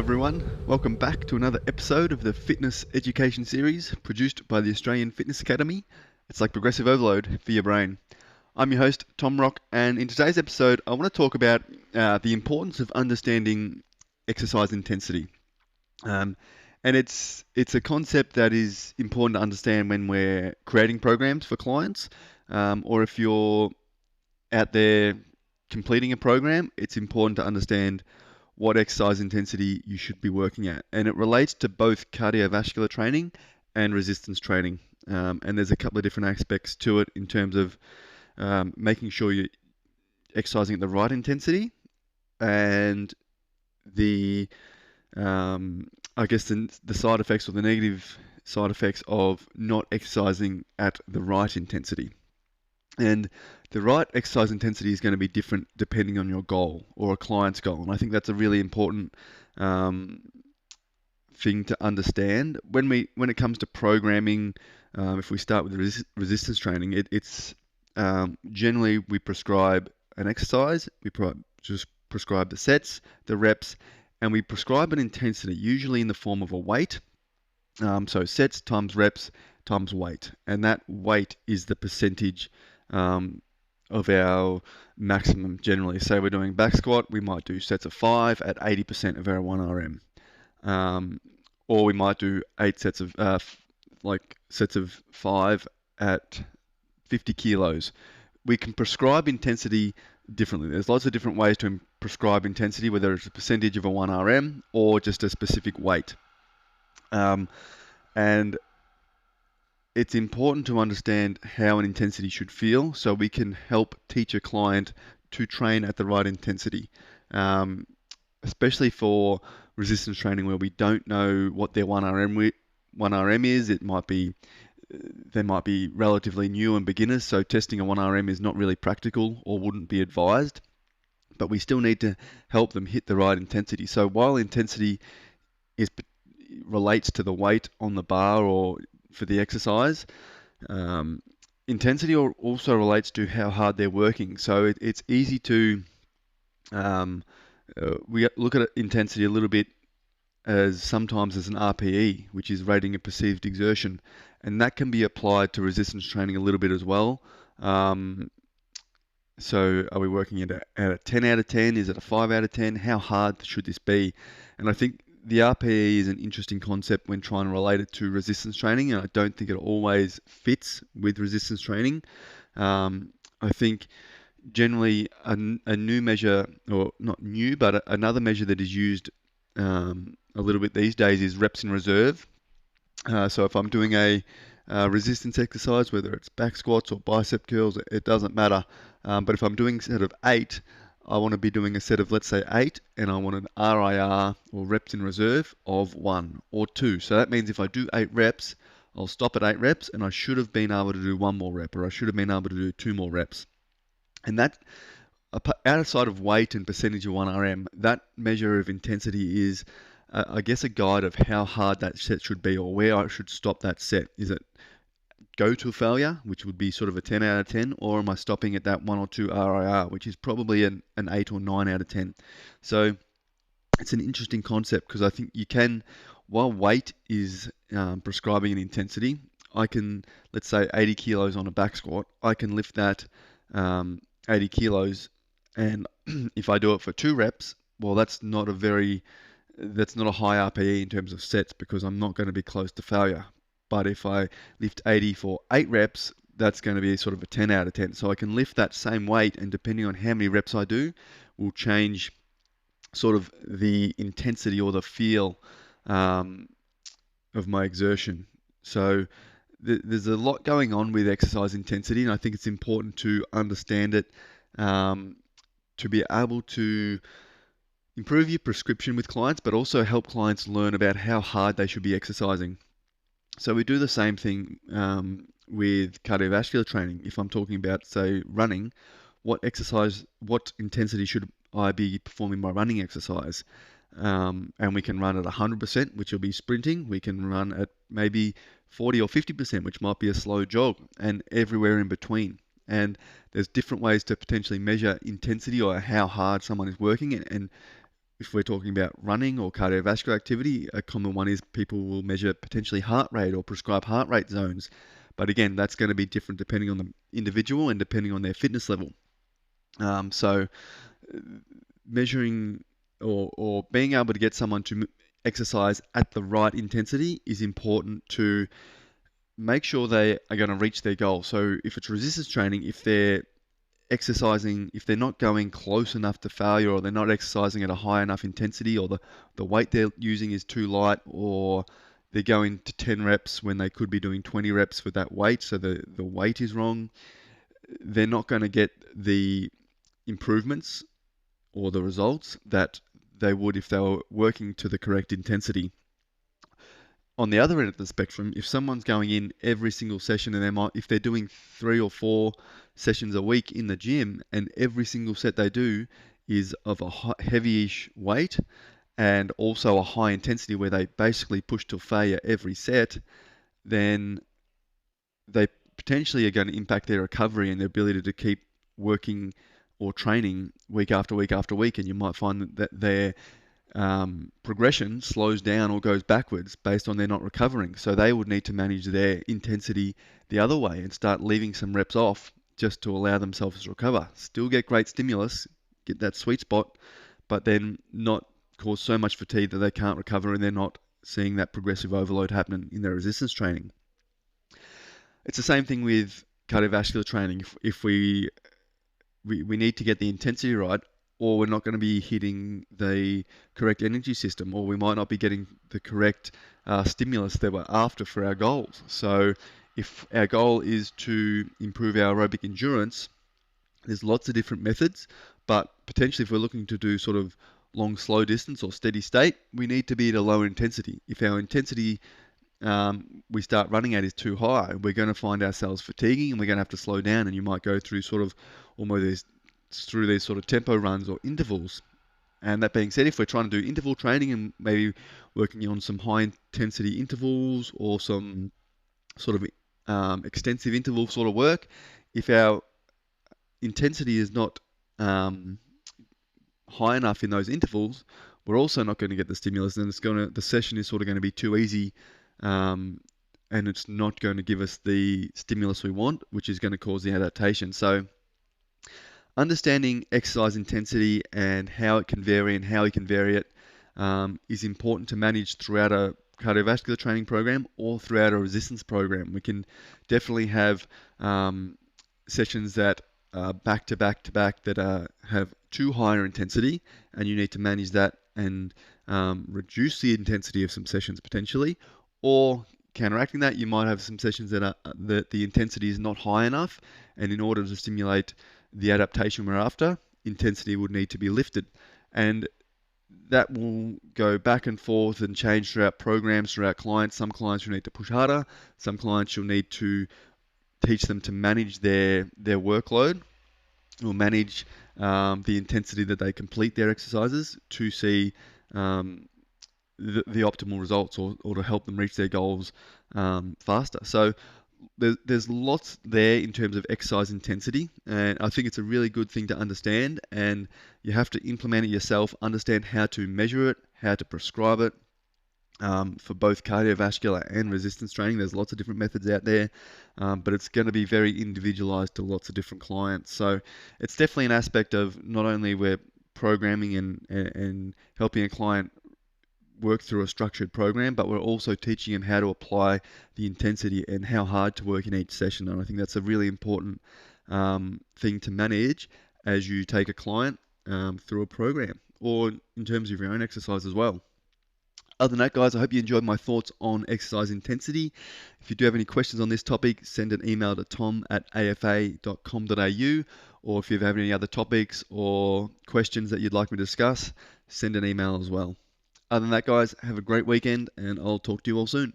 everyone, welcome back to another episode of the Fitness Education Series produced by the Australian Fitness Academy. It's like progressive overload for your brain. I'm your host, Tom Rock, and in today's episode, I want to talk about the importance of understanding exercise intensity. Um, and it's a concept that is important to understand when we're creating programs for clients, or if you're out there completing a program, it's important to understand what exercise intensity you should be working at. And it relates to both cardiovascular training and resistance training. And there's a couple of different aspects to it in terms of making sure you're exercising at the right intensity and the, I guess, the side effects or the negative side effects of not exercising at the right intensity. And the right exercise intensity is going to be different depending on your goal or a client's goal. And I think that's a really important thing to understand when it comes to programming. If we start with resistance training, it's generally we prescribe an exercise, just prescribe the sets, the reps, and we prescribe an intensity, usually in the form of a weight. So sets times reps times weight, and that weight is the percentage of our maximum generally. Say we're doing back squat, we might do sets of 5 at 80% of our 1RM. Or we might do 8 sets of sets of 5 at 50 kilos. We can prescribe intensity differently. There's lots of different ways to prescribe intensity, whether it's a percentage of a 1RM or just a specific weight. And it's important to understand how an intensity should feel so we can help teach a client to train at the right intensity, especially for resistance training where we don't know what their 1RM is. They might be relatively new and beginners, so testing a 1RM is not really practical or wouldn't be advised, but we still need to help them hit the right intensity. So while intensity relates to the weight on the bar or for the exercise, intensity also relates to how hard they're working. So it's easy to we look at intensity a little bit sometimes as an RPE, which is rating of perceived exertion, and that can be applied to resistance training a little bit as well. So are we working at a 10 out of 10? Is it a 5 out of 10? How hard should this be? And I think the RPE is an interesting concept when trying to relate it to resistance training, and I don't think it always fits with resistance training. I think generally a new measure, or not new, but another measure that is used a little bit these days is reps in reserve. So if I'm doing a resistance exercise, whether it's back squats or bicep curls, it doesn't matter. But if I'm doing a set of 8, I want to be doing a set of, let's say, 8, and I want an RIR, or reps in reserve, of 1 or 2. So that means if I do 8 reps, I'll stop at 8 reps, and I should have been able to do 1 more rep, or I should have been able to do 2 more reps. And that, outside of weight and percentage of 1RM, that measure of intensity is, I guess, a guide of how hard that set should be, or where I should stop that set. Is it go to failure, which would be sort of a 10 out of 10, or am I stopping at that 1 or 2 RIR, which is probably an 8 or 9 out of 10. So it's an interesting concept because I think you can, while weight is prescribing an intensity, I can, let's say 80 kilos on a back squat, I can lift that 80 kilos, and if I do it for 2 reps, well, that's not a high RPE in terms of sets because I'm not going to be close to failure. But if I lift 80 for 8 reps, that's going to be sort of a 10 out of 10. So I can lift that same weight, and depending on how many reps I do, will change sort of the intensity or the feel of my exertion. So there's a lot going on with exercise intensity, and I think it's important to understand it to be able to improve your prescription with clients, but also help clients learn about how hard they should be exercising. So we do the same thing with cardiovascular training. If I'm talking about, say, running, what intensity should I be performing my running exercise? And we can run at 100%, which will be sprinting. We can run at maybe 40 or 50%, which might be a slow jog, and everywhere in between. And there's different ways to potentially measure intensity or how hard someone is working, and if we're talking about running or cardiovascular activity, a common one is people will measure potentially heart rate or prescribe heart rate zones. But again, that's going to be different depending on the individual and depending on their fitness level. So measuring or being able to get someone to exercise at the right intensity is important to make sure they are going to reach their goal. So if it's resistance training, if they're exercising, if they're not going close enough to failure, or they're not exercising at a high enough intensity, or the weight they're using is too light, or they're going to 10 reps when they could be doing 20 reps with that weight, so the weight is wrong, they're not going to get the improvements or the results that they would if they were working to the correct intensity. On the other end of the spectrum, if someone's going in every single session and if they're doing 3 or 4 sessions a week in the gym and every single set they do is of a heavyish weight and also a high intensity where they basically push to failure every set, then they potentially are going to impact their recovery and their ability to keep working or training week after week after week. And you might find that their progression slows down or goes backwards based on they're not recovering. So they would need to manage their intensity the other way and start leaving some reps off just to allow themselves to recover. Still get great stimulus, get that sweet spot, but then not cause so much fatigue that they can't recover and they're not seeing that progressive overload happen in their resistance training. It's the same thing with cardiovascular training. If we need to get the intensity right, or we're not going to be hitting the correct energy system, or we might not be getting the correct stimulus that we're after for our goals. So if our goal is to improve our aerobic endurance, there's lots of different methods, but potentially if we're looking to do sort of long, slow distance or steady state, we need to be at a lower intensity. If our intensity we start running at is too high, we're going to find ourselves fatiguing and we're going to have to slow down, and you might go through sort of almost through these sort of tempo runs or intervals. And that being said, if we're trying to do interval training and maybe working on some high intensity intervals or some sort of extensive interval sort of work, if our intensity is not high enough in those intervals, we're also not going to get the stimulus, and the session is sort of going to be too easy, and it's not going to give us the stimulus we want, which is going to cause the adaptation. So understanding exercise intensity and how it can vary and how you can vary it is important to manage throughout a cardiovascular training program or throughout a resistance program. We can definitely have sessions that are back to back to back that have too higher intensity, and you need to manage that and reduce the intensity of some sessions potentially, or counteracting that, you might have some sessions that the intensity is not high enough, and in order to stimulate the adaptation we're after, intensity would need to be lifted. And that will go back and forth and change throughout programs, throughout clients. Some clients you'll need to push harder. Some clients you'll need to teach them to manage their workload or manage the intensity that they complete their exercises to see the optimal results or to help them reach their goals faster. So there's lots there in terms of exercise intensity, and I think it's a really good thing to understand, and you have to implement it yourself, understand how to measure it, how to prescribe it. For both cardiovascular and resistance training, there's lots of different methods out there, but it's going to be very individualized to lots of different clients. So it's definitely an aspect of not only we're programming and helping a client work through a structured program, but we're also teaching them how to apply the intensity and how hard to work in each session. And I think that's a really important thing to manage as you take a client through a program or in terms of your own exercise as well. Other than that, guys, I hope you enjoyed my thoughts on exercise intensity. If you do have any questions on this topic, send an email to tom@afa.com.au, or if you have any other topics or questions that you'd like me to discuss, send an email as well. Other than that, guys, have a great weekend, and I'll talk to you all soon.